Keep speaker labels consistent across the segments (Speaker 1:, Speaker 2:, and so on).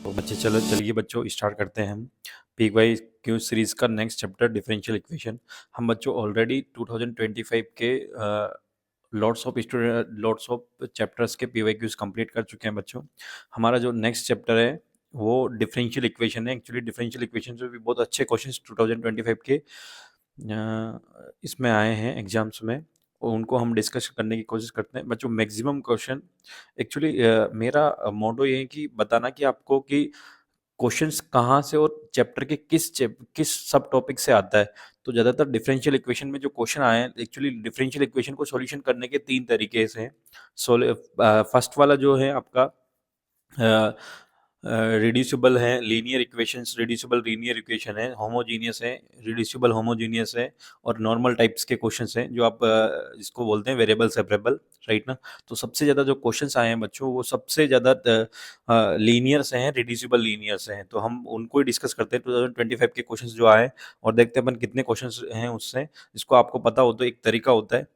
Speaker 1: तो चलिए बच्चों स्टार्ट करते हैं हम पी वाई क्यू सीरीज का नेक्स्ट चैप्टर डिफरेंशियल इक्वेशन। हम बच्चों ऑलरेडी 2025 के लॉट्स ऑफ चैप्टर्स के पी वाई क्यूज कंप्लीट कर चुके हैं बच्चों। हमारा जो नेक्स्ट चैप्टर है वो डिफरेंशियल इक्वेशन है। एक्चुअली डिफरेंशियल इक्वेशन से भी बहुत अच्छे क्वेश्चंस 2025 के इसमें आए हैं एग्जाम्स में, और उनको हम डिस्कस करने की कोशिश करते हैं बच्चों। मैक्सिमम क्वेश्चन एक्चुअली मेरा मोटो ये है कि बताना कि आपको कि क्वेश्चंस कहाँ से और चैप्टर के किस सब टॉपिक से आता है। तो ज़्यादातर डिफरेंशियल इक्वेशन में जो क्वेश्चन आए हैं, एक्चुअली डिफरेंशियल इक्वेशन को सॉल्यूशन करने के तीन तरीके से हैं। फर्स्ट वाला जो है आपका रिड्यूसिबल है, linear equations reducible linear equation है, होमोजीनियस है, रिड्यूसिबल होमोजीनियस है, और नॉर्मल टाइप्स के क्वेश्चंस हैं जो आप इसको बोलते हैं वेरिएबल सेपरेबल, राइट ना। तो सबसे ज़्यादा जो क्वेश्चंस आए हैं बच्चों वो सबसे ज़्यादा लीनियर से हैं, रिड्यूसिबल लीनियर से हैं। तो हम उनको ही डिस्कस करते हैं 2025 के क्वेश्चंस जो आए, और देखते हैं अपन कितने क्वेश्चंस हैं उससे। इसको आपको पता हो तो एक तरीका होता है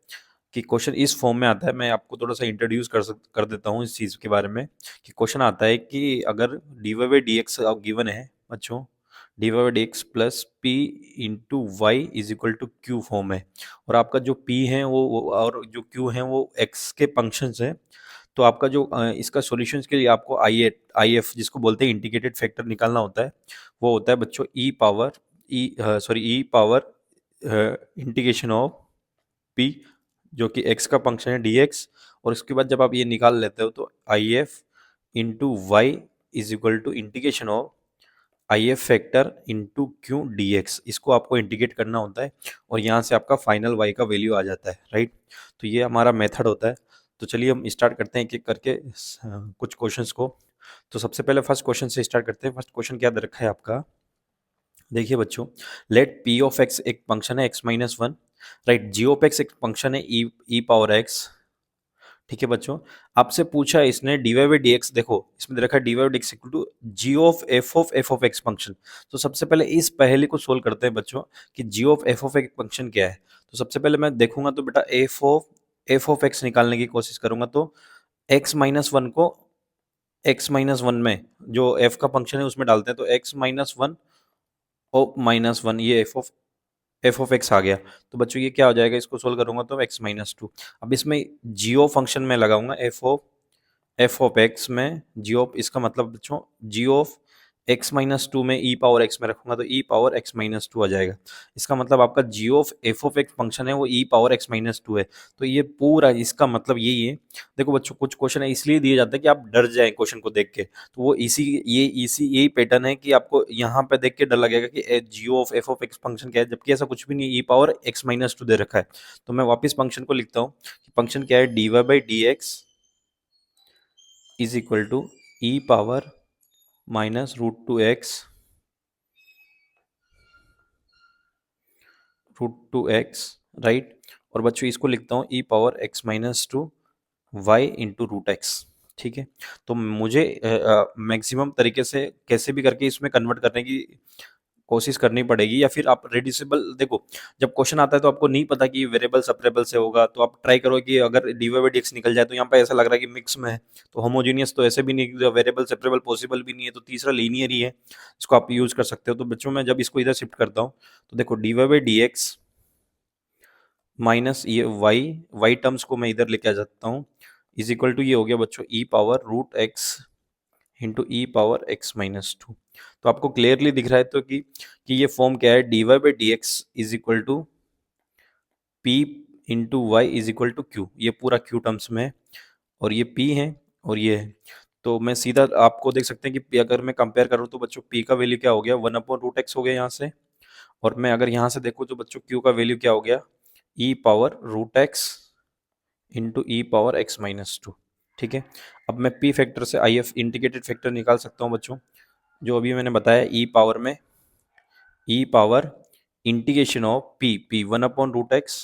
Speaker 1: कि क्वेश्चन इस फॉर्म में आता है। मैं आपको थोड़ा सा इंट्रोड्यूस कर देता हूँ इस चीज़ के बारे में कि क्वेश्चन आता है कि अगर d Y by D x given है बच्चों, d Y by D x plus p into Y is equal to q form है, और आपका जो पी है और जो क्यू है वो एक्स के फंक्शंस हैं। तो आपका जो इसका सॉल्यूशंस के लिए आपको आई एफ जिसको बोलते हैं इंटीग्रेटेड फैक्टर निकालना होता है। वो होता है बच्चों ई पावर इंटीग्रेशन ऑफ पी जो कि x का फंक्शन है dx, और इसके बाद जब आप ये निकाल लेते हो तो I F into Y is equal to integration of I F factor into q d x. इसको आपको इंटीग्रेट करना होता है और यहाँ से आपका फाइनल y का वैल्यू आ जाता है, राइट। तो ये हमारा मेथड होता है। तो चलिए हम स्टार्ट करते हैं एक एक करके कुछ क्वेश्चंस को। तो सबसे पहले फर्स्ट क्वेश्चन से स्टार्ट करते हैं। फर्स्ट क्वेश्चन क्या दे रखा है आपका, देखिए बच्चों, लेट पी ऑफ एक्स एक फंक्शन है x-1, right. G of x एक फंक्शन है ई पावर एक्स, ठीक है बच्चों। आपसे पूछा है इसने d Y by D x, देखो इसमें दे रखा है D Y by D x equal to g of F of x function. तो सबसे पहले इस पहले को सोल्व करते हैं बच्चों कि G of F of x function क्या है। तो सबसे पहले मैं देखूंगा तो बेटा एफ ऑफ एक्स निकालने की कोशिश करूंगा। तो x-1 को x-1 में जो f का फंक्शन है उसमें डालते हैं, तो x-1 ओ -1 ये एफ ऑफ एक्स आ गया। तो बच्चों ये क्या हो जाएगा, इसको सोल्व करूंगा तो x-2। अब इसमें जियो फंक्शन में लगाऊंगा एफ ऑफ एक्स में जियो, इसका मतलब बच्चों जियो ऑफ x-2 में ई पावर एक्स में रखूंगा तो ई पावर x-2 आ जाएगा। इसका मतलब आपका G of F of x function है वो ई पावर x-2 है। तो ये पूरा इसका मतलब यही है। देखो बच्चों कुछ क्वेश्चन है इसलिए दिए जाते हैं कि आप डर जाए क्वेश्चन को देख के, तो वो इसी यही पैटर्न है कि आपको यहाँ पे देख के डर लगेगा कि G of F of x function क्या है, जबकि ऐसा कुछ भी नहीं, ई पावर x-2 दे रखा है। तो मैं वापस फंक्शन को लिखता हूँ। फंक्शन क्या है, D Y by D x is equal to E power -√2x √2x, right. और बच्चों इसको लिखता हूँ E power x-2 y into √x, ठीक है। तो मुझे मैक्सिमम तरीके से कैसे भी करके इसमें कन्वर्ट करने की कोशिश करनी पड़ेगी, या फिर आप रेड्यूसिबल, देखो जब क्वेश्चन आता है तो आपको नहीं पता कि वेरिएबल सेपरेबल से होगा, तो आप ट्राई करो कि अगर d Y by D x निकल जाए तो यहाँ पे ऐसा लग रहा है कि मिक्स में है। तो होमोजीनियस तो ऐसे भी नहीं, वेरिएबल सेपरेबल पॉसिबल भी नहीं है, तो तीसरा लीनियर ही है, इसको आप यूज कर सकते हो। तो बच्चों मैं जब इसको इधर शिफ्ट करता हूँ तो देखो d Y by D x minus ये वाई टर्म्स को मैं इधर लेके आ जाता हूँ, इज इक्वल टू ये हो गया बच्चों ई power √x into e power x-2। तो आपको क्लियरली दिख रहा है तो कि ये फॉर्म क्या है, D Y by D x is equal to p into Y is equal to q, ये पूरा क्यू टर्म्स में है, और ये पी है और ये है। तो मैं सीधा आपको देख सकते हैं कि P अगर मैं कंपेयर करूँ तो बच्चों पी का वैल्यू क्या हो गया, 1/√x हो गया यहाँ से। और मैं अगर यहाँ से देखूँ तो बच्चों क्यू का वैल्यू क्या हो गया, e power √x into e power x-2, ठीक है। अब मैं पी फैक्टर से आई एफ इंटीग्रेटेड फैक्टर निकाल सकता हूँ बच्चों, जो अभी मैंने बताया ई पावर में E power integration of P 1/√x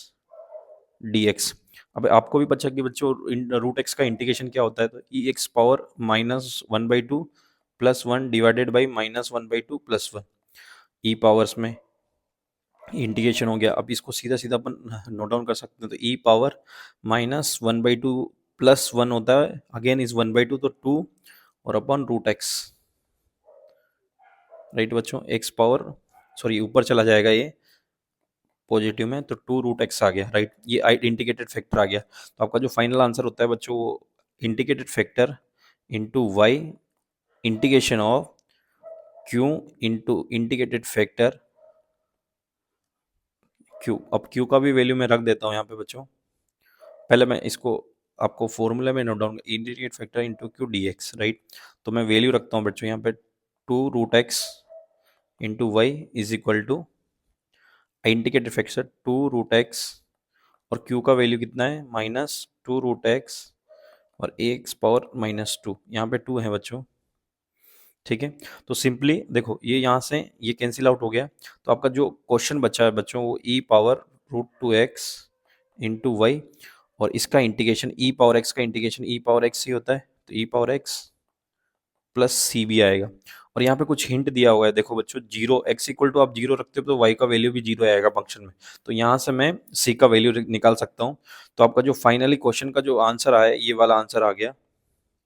Speaker 1: dx। अब आपको भी पता कि बच्चों √x का इंटीग्रेशन क्या होता है, तो E X power -1/2 +1 divided by -1/2 +1 E powers में इंटीग्रेशन हो गया। अब इसको सीधा सीधा अपन नोट डाउन कर सकते हैं, तो ई पावर -1/2 +1 होता है, अगेन इज 1/2 तो 2 और अपॉन √x, राइट बच्चों, एक्स पावर, सॉरी ऊपर चला जाएगा ये पॉजिटिव में, तो 2√x आ गया, राइट। ये इंटीग्रेटेड फैक्टर आ गया। तो आपका जो फाइनल आंसर होता है बच्चों, वो integrated factor into y integration of q into integrated factor q. अब क्यू का भी वैल्यू मैं रख देता हूँ यहाँ पे बच्चों। पहले मैं इसको आपको फॉर्मूला में note down, integrated factor into q d x, right. तो मैं वैल्यू रखता हूँ बच्चों यहाँ पे 2√x into Y is equal to integrated factor 2√x, और q का वैल्यू कितना है, -2√x, और एक्स पावर -2, यहाँ पे 2 है बच्चों, ठीक है। तो सिंपली देखो, ये यहाँ से ये कैंसिल आउट हो गया। तो आपका जो क्वेश्चन बचा है बच्चों, वो e power √2x into Y, और इसका इंटीग्रेशन e पावर x का इंटीग्रेशन e पावर x ही होता है, तो e पावर x प्लस सी भी आएगा। और यहाँ पे कुछ हिंट दिया हुआ है, देखो बच्चों, जीरो, एक्स इक्वल टू आप जीरो रखते हो तो वाई का वैल्यू भी जीरो आएगा फंक्शन में। तो यहाँ से मैं सी का वैल्यू निकाल सकता हूँ। तो आपका जो फाइनली क्वेश्चन का जो आंसर आया, ये वाला आंसर आ गया,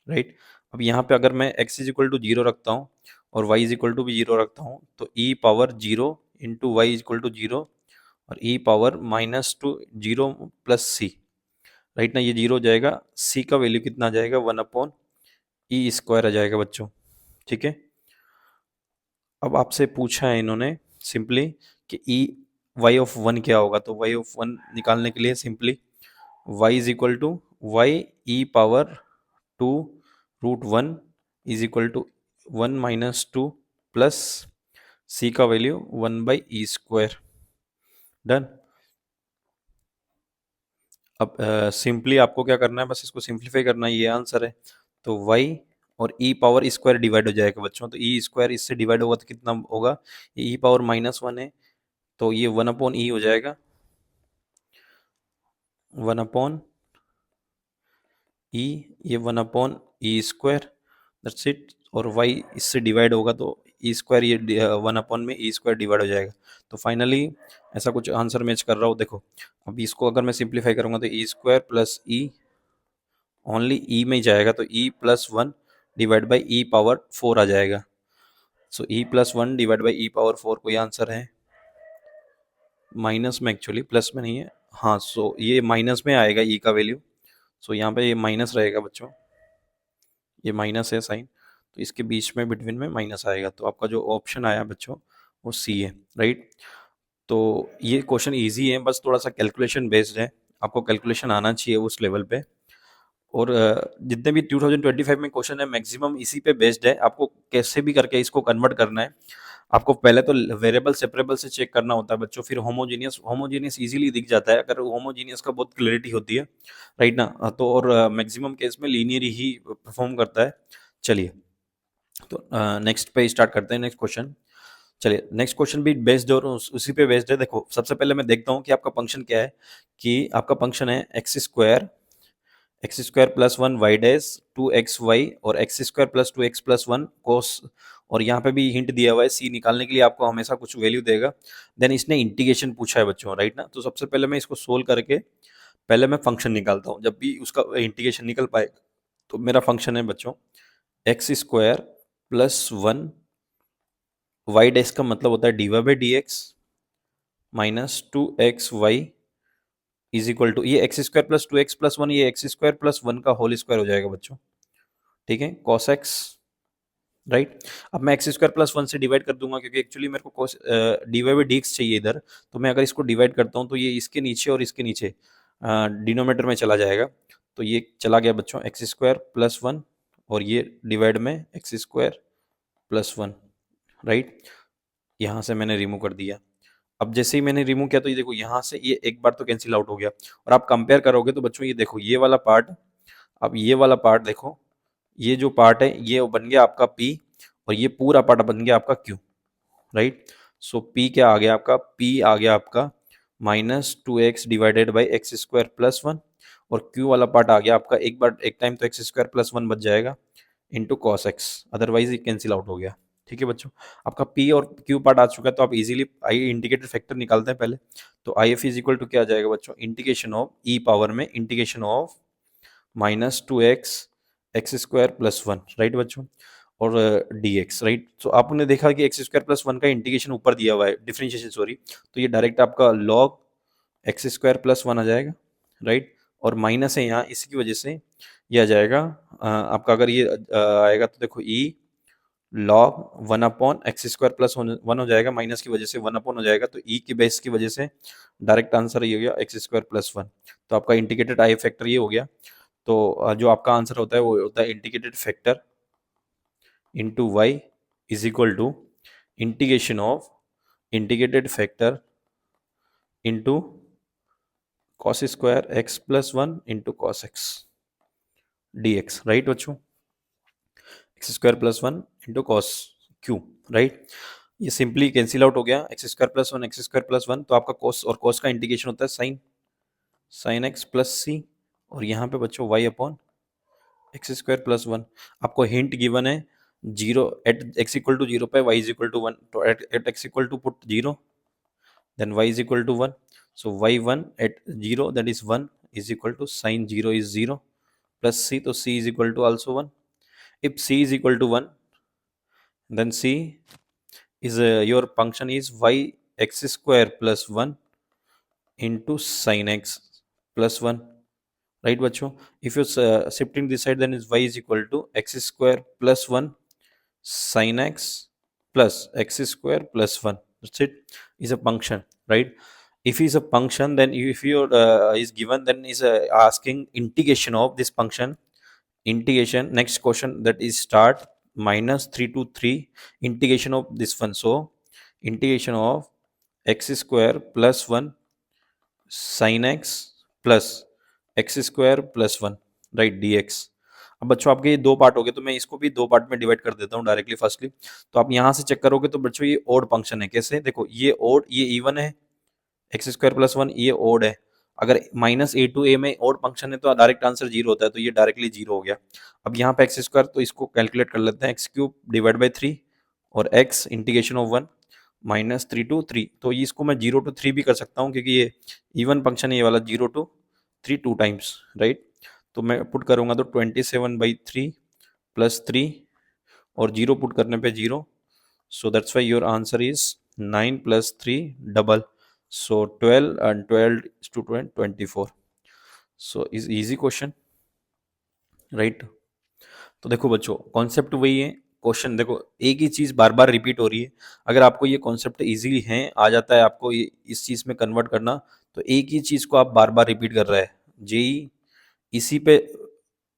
Speaker 1: राइट। अब यहाँ पे अगर मैं X is equal to zero रखता हूँ और वाई इज इक्वल टू भी जीरो रखता हूँ, तो ई power zero into Y is equal to zero, और ई पावर -2 जीरो प्लस सी, राइट ना, ये जीरो हो जाएगा। सी का वैल्यू कितना आ जाएगा, 1/e² आ जाएगा बच्चों, ठीक है। अब आपसे पूछा है इन्होंने सिंपली कि ई वाई ऑफ वन क्या होगा, तो वाई ऑफ वन निकालने के लिए simply Y is equal to Y E power 2√1 is equal to 1 - 2 plus C का वैल्यू 1/e²। डन। अब सिंपली आपको क्या करना है, बस इसको सिंप्लीफाई करना है, ये आंसर है। तो y और e पावर स्क्वायर डिवाइड हो जाएगा बच्चों, तो e स्क्वायर इससे डिवाइड होगा तो कितना होगा, ये e पावर -1 है, तो ये 1/e हो जाएगा, 1/e, ये 1/e², दैट्स इट। और y इससे डिवाइड होगा तो e², ये 1/e² डिवाइड हो जाएगा। तो फाइनली ऐसा कुछ आंसर मैच कर रहा हो, देखो। अब इसको अगर मैं सिंप्लीफाई करूंगा तो e² plus e, only E में ही जाएगा, तो E plus one divide by E power 4 आ जाएगा। So E plus one divide by E power 4 कोई आंसर है, माइनस में, एक्चुअली प्लस में नहीं है, हाँ। सो ये माइनस में आएगा ई का वैल्यू। सो यहाँ पे ये माइनस रहेगा बच्चों, ये माइनस है साइन, तो इसके बीच में बिटवीन में माइनस आएगा। तो आपका जो ऑप्शन आया बच्चों, वो सी है, राइट। तो ये क्वेश्चन इजी है, बस थोड़ा सा कैलकुलेशन बेस्ड है, आपको कैलकुलेशन आना चाहिए उस लेवल पे। और जितने भी 2025 में क्वेश्चन है मैक्सिमम इसी पे बेस्ड है, आपको कैसे भी करके इसको कन्वर्ट करना है। आपको पहले तो वेरिएबल सेपरेबल से चेक करना होता है बच्चों, फिर होमोजीनियस, होमोजीनियस इजीली दिख जाता है अगर होमोजीनियस का बहुत क्लैरिटी होती है, राइट ना। तो और मैक्सिमम केस में लीनियर ही परफॉर्म करता है। चलिए, तो नेक्स्ट पे स्टार्ट करते हैं, नेक्स्ट क्वेश्चन। चलिए, नेक्स्ट क्वेश्चन भी बेस्ड और उसी पे बेस्ड है। देखो, सबसे पहले मैं देखता हूँ कि आपका फंक्शन क्या है, कि आपका फंक्शन है x² plus 1 Y dash 2xy, और x² प्लस 2x प्लस 1 कोस। और यहाँ पे भी हिंट दिया हुआ है, c निकालने के लिए आपको हमेशा कुछ वैल्यू देगा। देन इसने इंटीग्रेशन पूछा है बच्चों, राइट ना। तो सबसे पहले मैं इसको सोल्व करके पहले मैं फंक्शन निकालता हूँ, जब भी उसका इंटीग्रेशन निकल पाए। तो मेरा फंक्शन है बच्चों x² प्लस 1 वाई डैश का मतलब होता है dy/dx -2xy is equal to, ये x² प्लस 2x प्लस 1, ये x² प्लस 1 का होल स्क्वायर हो जाएगा बच्चों, ठीक है, cos x, राइट। अब मैं x² प्लस 1 से डिवाइड कर दूंगा, क्योंकि एक्चुअली मेरे को cos dy/dx चाहिए इधर। तो मैं अगर इसको डिवाइड करता हूँ तो ये इसके नीचे और इसके नीचे डिनोमीटर में चला जाएगा। तो ये चला गया बच्चों x² प्लस 1, और ये डिवाइड में x² प्लस 1, राइट। यहाँ से मैंने रिमूव कर दिया। अब जैसे ही मैंने रिमूव किया तो ये देखो, यहाँ से ये एक बार तो कैंसिल आउट हो गया। और आप कंपेयर करोगे तो बच्चों ये देखो, ये वाला पार्ट, अब ये वाला पार्ट देखो, ये जो पार्ट है ये बन गया आपका P, और ये पूरा पार्ट बन गया आपका Q, राइट। सो P क्या आ गया आपका, P आ गया आपका -2x divided by x² plus 1, और Q वाला पार्ट आ गया आपका, एक बार एक टाइम तो x² प्लस 1 बच जाएगा इंटू कॉस एक्स, अदरवाइज ये कैंसिल आउट हो गया, ठीक है बच्चों। आपका P और Q पार्ट आ चुका है, तो आप इजीली आई इंटीग्रेटेड फैक्टर निकालते हैं पहले। तो I F is equal to क्या आ जाएगा बच्चों, इंटीग्रेशन ऑफ ई पावर में integration of -2x x² plus 1, right बच्चों। और dx, राइट। तो आपने देखा कि एक्स स्क्वायर प्लस वन का इंटीग्रेशन ऊपर दिया हुआ है, डिफरेंशिएशन सॉरी, तो ये डायरेक्ट आपका log X square plus one आ जाएगा, राइट। और माइनस है यहाँ, इसकी वजह से ये आ जाएगा आपका, अगर ये आएगा तो देखो ई log one upon X square plus one हो जाएगा, माइनस की वजह से वन अपॉन हो जाएगा, तो ई की बेस की वजह से डायरेक्ट आंसर ये हो गया एक्स स्क्वायर प्लस वन। तो आपका इंटीग्रेटेड आई फैक्टर ये हो गया। तो जो आपका आंसर होता है वो होता है integrated factor into Y is equal to integration of integrated factor into cos square x plus one into cos X D x, right बच्चों। X square plus one into cos Q, right. ये simply cancel out हो गया, X square plus one X square plus one, तो आपका cos और cos का integration होता है sine, sine X plus C, और यहाँ पे बच्चों Y upon X square plus one. आपको हिंट गिवन है zero at x equal to zero पे Y is equal to one, तो at x equal to put zero, then y is equal to 1, so y1 at 0 that is 1 is equal to sin 0 is 0 plus c, so c is equal to also 1. If c is equal to 1, then c is your function is y x square plus 1 into sin x plus 1, right बच्चों। if you shifting this side, then is y is equal to x square plus 1 sin x plus x square plus 1, that's it, is a function, right? If is a function, then if your is given, then is asking integration of this function, integration next question that is start minus 3 to 3 integration of this one, so integration of x square plus 1 sin x plus x square plus 1, right dx। अब बच्चों आपके ये दो part हो गए, तो मैं इसको भी दो पार्ट में डिवाइड कर देता हूँ डायरेक्टली फर्स्टली। तो आप यहाँ से चेक करोगे तो बच्चों ये ओड फंक्शन है, कैसे देखो, ये ओड ये इवन है, एक्स स्क्वायर प्लस वन ये ओड है। अगर माइनस ए टू ए में ओड फंक्शन है तो डायरेक्ट आंसर जीरो होता है, तो ये डायरेक्टली जीरो हो गया। अब यहाँ पे एक्स स्क्वायर, तो इसको कैलकुलेट कर लेते हैं, X cube divide by three और X integration of one minus three two three, तो इसको मैं जीरो टू थ्री भी कर सकता हूँ क्योंकि ये इवन फंक्शन है ये वाला, zero to three two times, right. तो मैं पुट करूँगा तो 27/3 प्लस थ्री और जीरो पुट करने पे zero, so that's why your answer is 9 plus three double, so 12 and 12 is to 24, so is easy question, right? तो देखो बच्चों कॉन्सेप्ट वही है, क्वेश्चन देखो एक ही चीज बार बार रिपीट हो रही है। अगर आपको ये कॉन्सेप्ट इजीली है, आ जाता है आपको ये इस चीज में कन्वर्ट करना, तो एक ही चीज को आप बार बार रिपीट कर रहे हैं, जेई इसी पे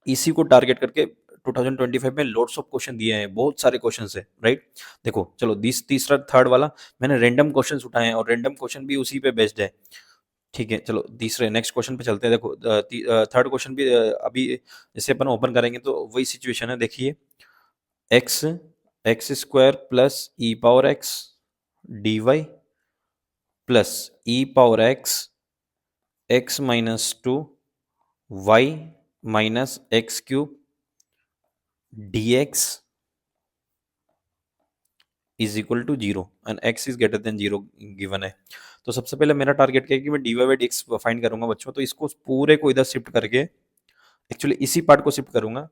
Speaker 1: इसी को टारगेट करके 2025 में लोड्स ऑफ क्वेश्चन दिए हैं, बहुत सारे क्वेश्चंस है, राइट। देखो चलो तीसरा थर्ड वाला मैंने रैंडम क्वेश्चंस उठाए हैं और रैंडम क्वेश्चन भी उसी पे बेस्ड है, ठीक है। चलो तीसरे नेक्स्ट क्वेश्चन पे चलते हैं। देखो थर्ड क्वेश्चन भी अभी जैसे अपन ओपन करेंगे तो वही सिचुएशन है, देखिए x x square plus E power x d y plus E power x x minus two y minus x cube d x is equal to zero and x is greater than zero given है। तो सबसे पहले मेरा target क्या है कि मैं d Y by D x find करूंगा बच्चों, तो इसको पूरे को इधर शिफ्ट करके, एक्चुअली इसी पार्ट को शिफ्ट करूंगा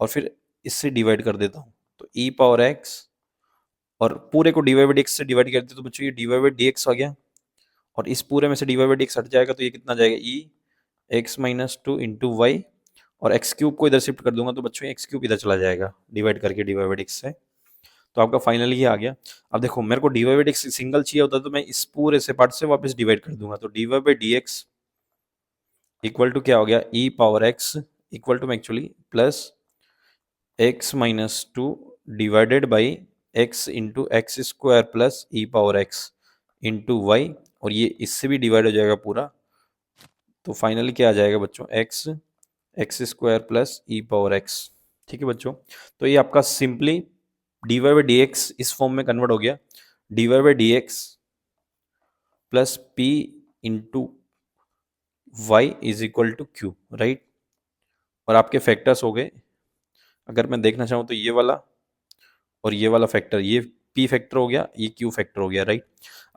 Speaker 1: और फिर इससे डिवाइड कर देता हूँ, तो ई पावर एक्स और पूरे को D Y by D x से डिवाइड कर देते, तो बच्चों ये D Y by D X आ गया और इस पूरे में से D Y by D X हट जाएगा, तो ये कितना जाएगा E X minus two into Y, और एक्स क्यूब को इधर शिफ्ट कर दूंगा तो बच्चों एक्स क्यूब इधर चला जाएगा डिवाइड करके d Y by D x से, तो आपका फाइनली ये आ गया। अब देखो मेरे को D Y by D x single चाहिए होता तो मैं इस पूरे से पार्ट से वापस डिवाइड कर दूंगा, तो d Y by D x equal to क्या हो गया, e power x equal to में actually plus x minus two divided by x into x square plus E power x into Y, और ये इससे भी डिवाइड हो जाएगा पूरा, तो फाइनली क्या आ जाएगा बच्चों, एक्स एक्स स्क्वायर प्लस ई पावर एक्स, ठीक है बच्चों। तो ये आपका simply d Y by D x इस फॉर्म में कन्वर्ट हो गया, d Y by D x plus p into Y is equal to q, right. और आपके फैक्टर्स हो गए, अगर मैं देखना चाहूँ तो ये वाला और ये वाला फैक्टर, ये पी फैक्टर हो गया, ये क्यू फैक्टर हो गया, राइट।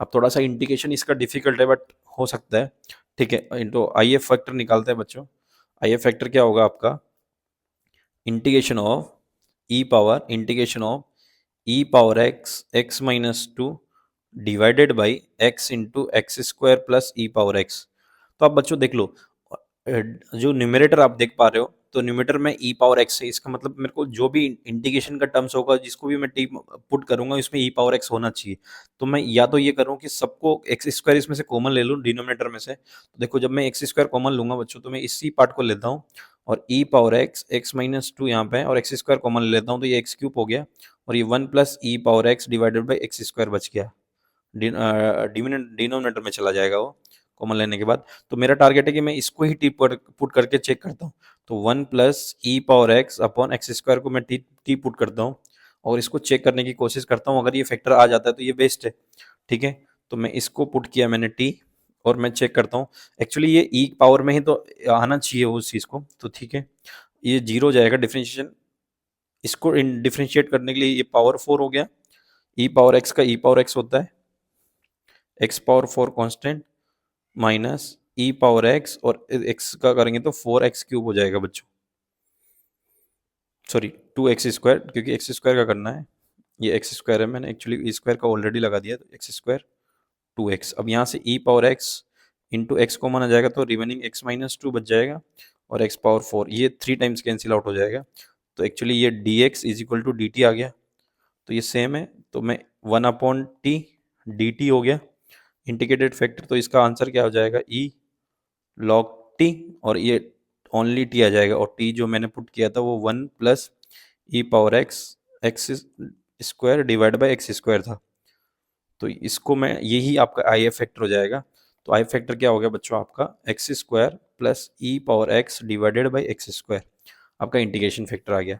Speaker 1: अब थोड़ा सा इंटीग्रेशन इसका डिफिकल्ट है बट हो सकता है, ठीक है। इंटू आई एफ फैक्टर निकालते हैं बच्चों। आई एफ फैक्टर क्या होगा आपका, integration of e power integration of e power x x minus two divided by x into x square plus E power x. तो आप बच्चों देख लो, जो न्यूमरेटर आप देख पा रहे हो, तो न्यूमरेटर में ई पावर एक्स है, इसका मतलब मेरे को जो भी इंटीग्रेशन का टर्म्स होगा, जिसको भी मैं टी पुट करूंगा, इसमें ई पावर एक्स होना चाहिए। तो मैं या तो ये करूँ कि सबको एक्स स्क्वायर इसमें से कॉमन ले लूँ डिनोमिनेटर में से। तो देखो, जब मैं एक्स स्क्वायर कॉमन लूंगा बच्चों, तो मैं इसी पार्ट को लेता हूँ, और ई power x x minus two यहाँ पे है, और एक्स स्क्वायर कॉमन ले लेता हूँ, तो ये एक्स क्यूब हो गया, और ये one plus E power x divided by x square बच गया, डिनोमिनेटर में चला जाएगा वो कॉमन लेने के बाद। तो मेरा टारगेट है कि मैं इसको ही टी पुट करके चेक करता हूँ। तो वन प्लस ई power X upon X square को मैं टी पुट करता हूँ, और इसको चेक करने की कोशिश करता हूँ। अगर ये फैक्टर आ जाता है तो ये बेस्ट है, ठीक है। तो मैं इसको पुट किया मैंने टी, और मैं चेक करता हूँ। एक्चुअली ये ई पावर में ही तो आना चाहिए उस चीज़ को, तो ठीक है, ये जीरो हो जाएगा डिफ्रेंशिएशन। इसको डिफ्रेंशिएट करने के लिए ये पावर फोर हो गया, ई पावर एक्स का ई पावर एक्स होता है x power four constant minus e power x, और एक्स का करेंगे तो फोर एक्स क्यूब हो जाएगा बच्चों, सॉरी टू एक्स स्क्वायर, क्योंकि एक्स स्क्वायर का करना है। ये एक्स स्क्वायर है, मैंने एक्चुअली ई स्क्वायर का ऑलरेडी लगा दिया, तो एक्स स्क्वायर टू एक्स। अब यहाँ से e power x into x common आ जाएगा, तो रिमेनिंग एक्स माइनस टू बच जाएगा, और एक्स पावर फोर, ये थ्री टाइम्स कैंसिल आउट हो जाएगा। तो एक्चुअली ये d x is equal to d t आ गया, तो ये सेम है, तो मैं one upon t d t हो गया इंटीग्रेटेड फैक्टर। तो इसका आंसर क्या हो जाएगा, ई लॉग टी, और ये ओनली टी आ जाएगा, और टी जो मैंने पुट किया था वो one plus E power x x square divide by x square था। तो इसको मैं, यही आपका आई एफ फैक्टर हो जाएगा। तो आई फैक्टर क्या हो गया बच्चों, आपका x square plus E power x divided by x square, आपका इंटीग्रेशन फैक्टर आ गया,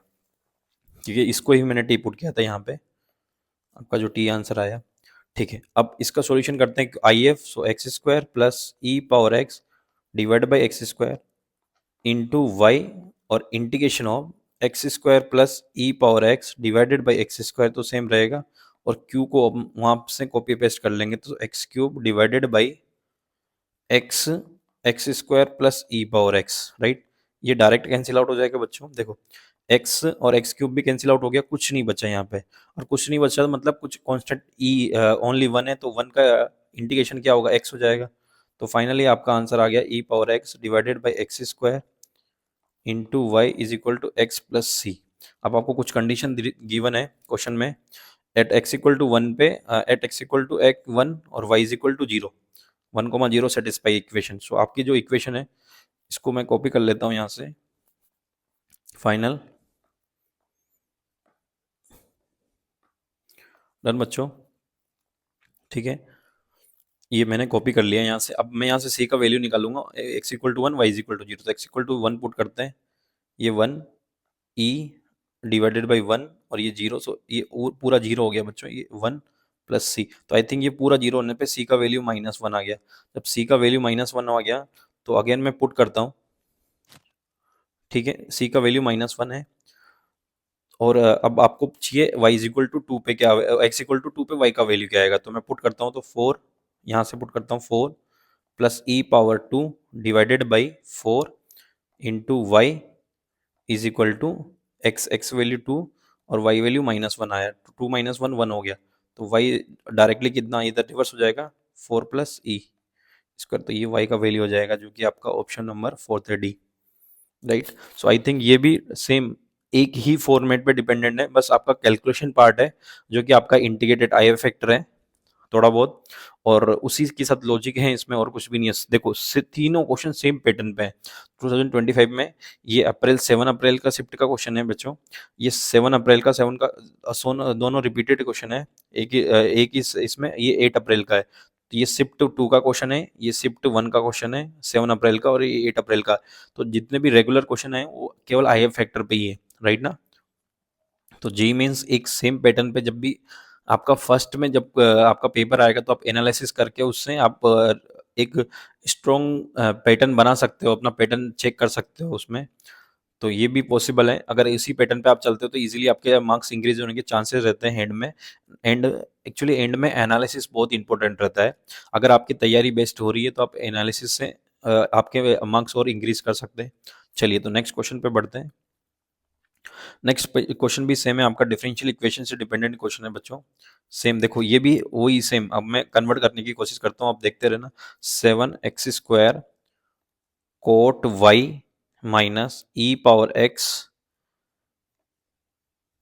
Speaker 1: क्योंकि इसको ही मैंने टी पुट किया था यहाँ पे, आपका जो टी आंसर आया। ठीक है, अब इसका सॉल्यूशन करते हैं I F. So x square plus E power x divide by x square into Y, और integration of x square plus E power x divided by x square, तो सेम रहेगा, और क्यू को वहां से कॉपी पेस्ट कर लेंगे, तो x cube divided by x x square plus E power x, right. ये डायरेक्ट कैंसिल आउट हो जाएगा बच्चों, देखो एक्स और एक्स क्यूब भी कैंसिल आउट हो गया, कुछ नहीं बचा यहाँ पे, और कुछ नहीं बचा तो मतलब कुछ कांस्टेंट ई ओनली वन है, तो वन का इंटीग्रेशन क्या होगा, एक्स हो जाएगा। तो फाइनली आपका आंसर आ गया e power x divided by x square into Y is equal to x plus c. अब आपको कुछ कंडीशन गिवन है क्वेश्चन में, at x equal to one पे, at x equal to x one और Y is equal to zero, one comma zero satisfy equation. So आपकी जो equation है, इसको मैं कॉपी कर लेता हूँ यहाँ से, फाइनल डन बच्चों, ठीक है। ये मैंने कॉपी कर लिया यहाँ से। अब मैं यहाँ से सी का वैल्यू निकालूंगा, x equal to one y is equal to zero, तो x equal to one put करते हैं, ये one e divided by one, और ये जीरो, सो ये पूरा जीरो हो गया बच्चों, ये वन प्लस सी। तो आई थिंक ये पूरा जीरो होने पे सी का वैल्यू माइनस वन आ गया। जब सी का वैल्यू माइनस वन आ गया, तो अगेन मैं पुट करता हूँ, ठीक है, सी का वैल्यू माइनस वन है, और अब आपको चाहिए y is equal to two पे क्या, x इक्वल टू टू पे y का वैल्यू क्या आएगा। तो मैं पुट करता हूँ, तो फोर यहाँ से पुट करता हूँ, four plus E power two divided by four into Y is equal to x, x value two और वाई वैल्यू माइनस वन आया, टू माइनस वन वन हो गया, तो वाई डायरेक्टली कितना इधर रिवर्स हो जाएगा, फोर प्लस ई स्क्वायर, तो ये वाई का वैल्यू हो जाएगा, जो कि आपका ऑप्शन नंबर फोर्थ है, D, right. So I think ये भी सेम एक ही फॉर्मेट पे डिपेंडेंट है, बस आपका कैलकुलेशन पार्ट है जो कि आपका इंटीग्रेटेड आई एफ फैक्टर है थोड़ा बहुत, और उसी के साथ लॉजिक है इसमें, और कुछ भी नहीं है। देखो तीनों क्वेश्चन सेम पैटर्न पे है 2025 में। ये अप्रैल 7 अप्रैल का शिफ्ट का क्वेश्चन है बच्चों, ये 7 अप्रैल का, 7 का दोनों रिपीटेड क्वेश्चन है, एक ही इसमें ये 8 अप्रैल का है। तो ये शिफ्ट टू का क्वेश्चन है, ये शिफ्ट वन का क्वेश्चन है 7 अप्रैल का, और ये 8 अप्रैल का। तो जितने भी रेगुलर क्वेश्चन है वो केवल आई एफ फैक्टर पे ही है, राइट ना। तो जेई मेंस एक सेम पैटर्न पे, जब भी आपका फर्स्ट में जब आपका पेपर आएगा, तो आप एनालिसिस करके उससे आप एक स्ट्रॉन्ग पैटर्न बना सकते हो, अपना पैटर्न चेक कर सकते हो उसमें। तो ये भी पॉसिबल है, अगर इसी पैटर्न पे आप चलते हो तो इजीली आपके मार्क्स इंक्रीज होने के चांसेस रहते हैं एंड में। एंड एक्चुअली एंड में एनालिसिस बहुत इंपॉर्टेंट रहता है। अगर आपकी तैयारी बेस्ट हो रही है, तो आप एनालिसिस से आपके मार्क्स और इंक्रीज कर सकते हैं। चलिए, तो नेक्स्ट क्वेश्चन पे बढ़ते हैं। नेक्स्ट क्वेश्चन भी सेम है आपका, डिफरेंशियल इक्वेशन से डिपेंडेंट क्वेश्चन है बच्चों। सेम देखो, ये भी वही सेम, अब मैं कन्वर्ट करने की कोशिश करता हूँ, आप देखते रहना। 7x² cot y minus e power x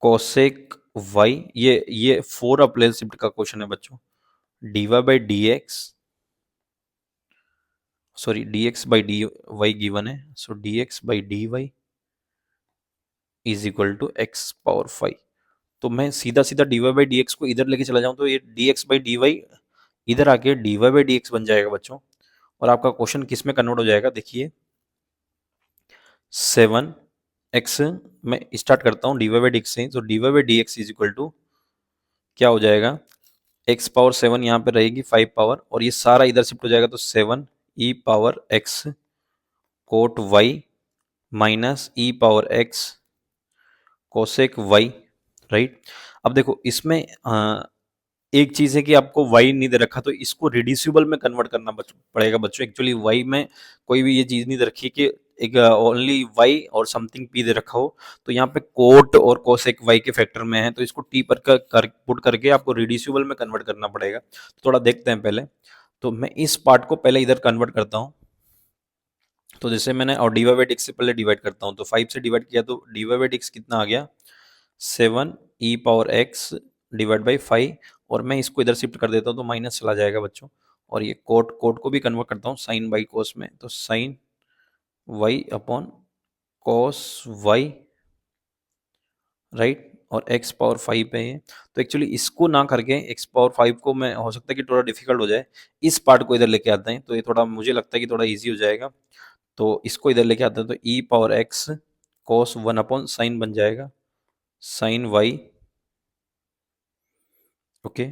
Speaker 1: cosec y, ये 4 अप्लाई शिफ्ट का क्वेश्चन है बच्चों। dy by D x, sorry dx by d y given है, so dx by d y is equal to x power 5। तो मैं सीधा सीधा dy by D x को इधर लेके चला जाऊं तो ये dx बाई डी वाई इधर आके dy बाई डी एक्स बन जाएगा बच्चों। और आपका क्वेश्चन किस में कन्वर्ट हो जाएगा देखिए, 7x, मैं स्टार्ट करता हूँ dy बाई डी एक्स से, तो dy by D x is equal to क्या हो जाएगा, x पावर 7 यहाँ पे रहेगी 5 पावर, और ये सारा इधर शिफ्ट हो जाएगा, तो 7 e power x cot y minus e power x cosec y, right. अब देखो इसमें एक चीज है कि आपको y नहीं दे रखा, तो इसको रिड्यूसिबल में कन्वर्ट करना पड़ेगा बच्चों। एक्चुअली y में कोई भी ये चीज नहीं दे रखी कि एक ओनली y और समथिंग p दे रखा हो, तो यहाँ पे कोट और कोसेक y के फैक्टर में है, तो इसको t पर पुट करके आपको रिड्यूसिबल में कन्वर्ट करना पड़ेगा। तो थोड़ा देखते हैं पहले, तो मैं इस पार्ट को पहले इधर कन्वर्ट करता हूँ। तो जैसे मैंने, और डी वाई बाई डिक्स से पहले डिवाइड करता हूँ, तो 5 से डिवाइड किया तो डी वाई बाई डिक्स कितना आ गया, 7 e power x divide by 5, और मैं इसको इधर शिफ्ट कर देता हूँ तो माइनस चला जाएगा बच्चों। और ये कोट कोट को भी कन्वर्ट करता हूँ साइन बाई कोस में, तो sine y upon cos y, right. और एक्स पावर 5 पे है, तो एक्चुअली इसको ना करके एक्स पावर 5 को, मैं हो सकता है कि थोड़ा डिफिकल्ट हो जाए, इस पार्ट को इधर लेके आते हैं, तो ये थोड़ा मुझे लगता है कि थोड़ा ईजी हो जाएगा। तो इसको इधर लेके आते हैं, तो ई power x cos 1 upon sine बन जाएगा साइन वाई, ओके,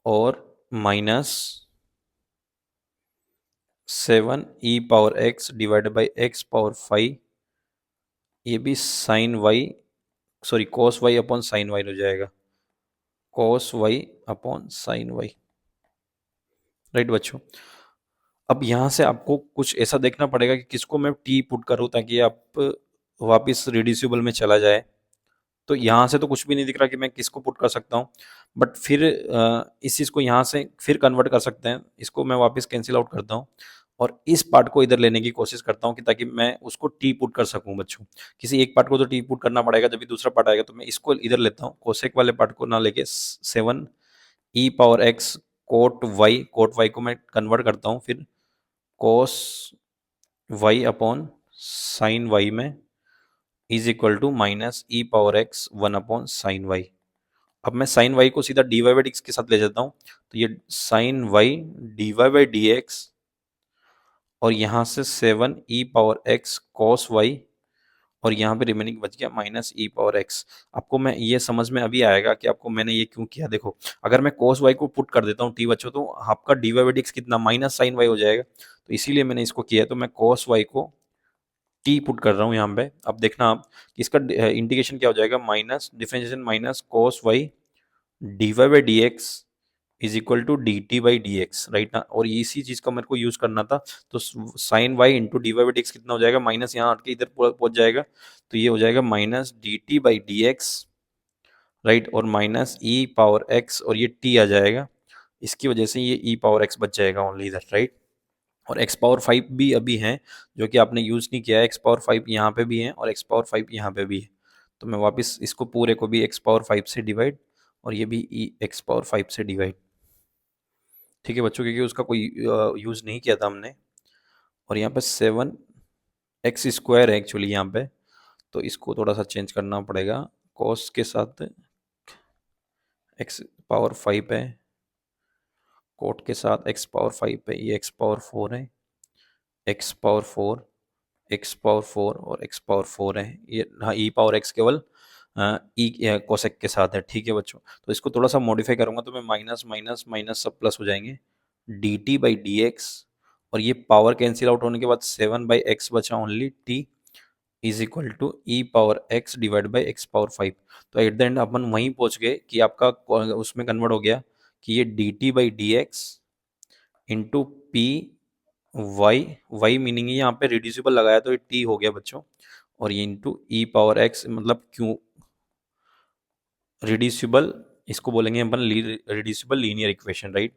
Speaker 1: और minus 7 e power x divided by x power 5, ये भी sine y, sorry cos y upon sine y हो जाएगा, cos y upon sine y, right बच्चों। अब यहाँ से आपको कुछ ऐसा देखना पड़ेगा कि किसको मैं टी पुट करूँ ताकि आप वापस रिड्यूसिबल में चला जाए। तो यहाँ से तो कुछ भी नहीं दिख रहा कि मैं किसको पुट कर सकता हूँ, बट फिर इस चीज़ को यहाँ से फिर कन्वर्ट कर सकते हैं। इसको मैं वापस कैंसिल आउट करता हूँ और इस पार्ट को इधर लेने की कोशिश करता हूँ कि ताकि मैं उसको टी पुट कर सकूँ बच्चों। किसी एक पार्ट को तो टी पुट करना पड़ेगा, जब भी दूसरा पार्ट आएगा, तो मैं इसको इधर लेता हूँ, कोसेक वाले पार्ट को ना लेके 7 e power x cot y को मैं कन्वर्ट करता हूँ फिर cos y upon sine y में is equal to minus e power x 1 upon sine y. अब मैं साइन वाई को सीधा d Y by D x के साथ ले जाता हूँ, तो ये sine y d Y by D x, और यहाँ से 7 e power x cos y, और यहाँ पे रिमेनिंग बच गया माइनस ई पावर एक्स। आपको मैं ये समझ में अभी आएगा कि आपको मैंने ये क्यों किया। देखो अगर मैं कॉस वाई को पुट कर देता हूँ टी बच्चों, तो आपका d Y by D x कितना माइनस साइन वाई हो जाएगा, तो इसीलिए मैंने इसको किया। तो मैं कॉस वाई को टी पुट कर रहा हूँ यहाँ पे। अब देखना आप कि इसका इंटीग्रेशन क्या हो जाएगा, minus differentiation minus cos y d Y by D x is equal to d t by D x, right ना। और इसी चीज का मेरे को यूज करना था, तो sine y into d Y by D x कितना हो जाएगा, माइनस यहाँ हट के इधर पहुंच जाएगा, तो ये हो जाएगा minus D t by D x, right, और माइनस ई पावर एक्स, और ये टी आ जाएगा, इसकी वजह से ये ई पावर एक्स बच जाएगा ओनली इधर, राइट। और एक्स पावर 5 भी अभी है जो कि आपने यूज नहीं किया है, एक्स पावर 5 यहाँ पे भी है और एक्स पावर 5 यहाँ पे भी है। तो मैं वापस इसको पूरे को भी एक्स पावर 5 से डिवाइड, और ये भी ई एक्स पावर 5 से डिवाइड, ठीक है बच्चों, क्योंकि उसका कोई यूज़ नहीं किया था हमने। और यहाँ पे 7x² है एक्चुअली यहाँ पे, तो इसको थोड़ा सा चेंज करना पड़ेगा, कॉस के साथ एक्स पावर 5 है, कोट के साथ एक्स पावर 5 है, ये एक्स पावर 4 है, एक्स पावर 4, एक्स पावर 4 और एक्स पावर 4 है ये। हाँ, ई पावर एक्स केवल ई कोसेक के साथ है, ठीक है बच्चों। तो इसको थोड़ा सा मॉडिफाई करूंगा, तो मैं माइनस माइनस माइनस सब प्लस हो जाएंगे, d t by D x, और ये पावर कैंसिल आउट होने के बाद 7 बाई एक्स बचा only, t is equal to E power x divide by x power 5। तो एट द एंड अपन वहीं पहुंच गए कि आपका उसमें कन्वर्ट हो गया कि ये d t by D x into p y, y meaning यहाँ पे रिड्यूसिबल लगाया तो ये टी हो गया बच्चों, और ये इंटू ई पावर एक्स, मतलब क्यों रिड्यूसिबल, इसको बोलेंगे अपन रिड्यूसिबल लीनियर इक्वेशन, राइट।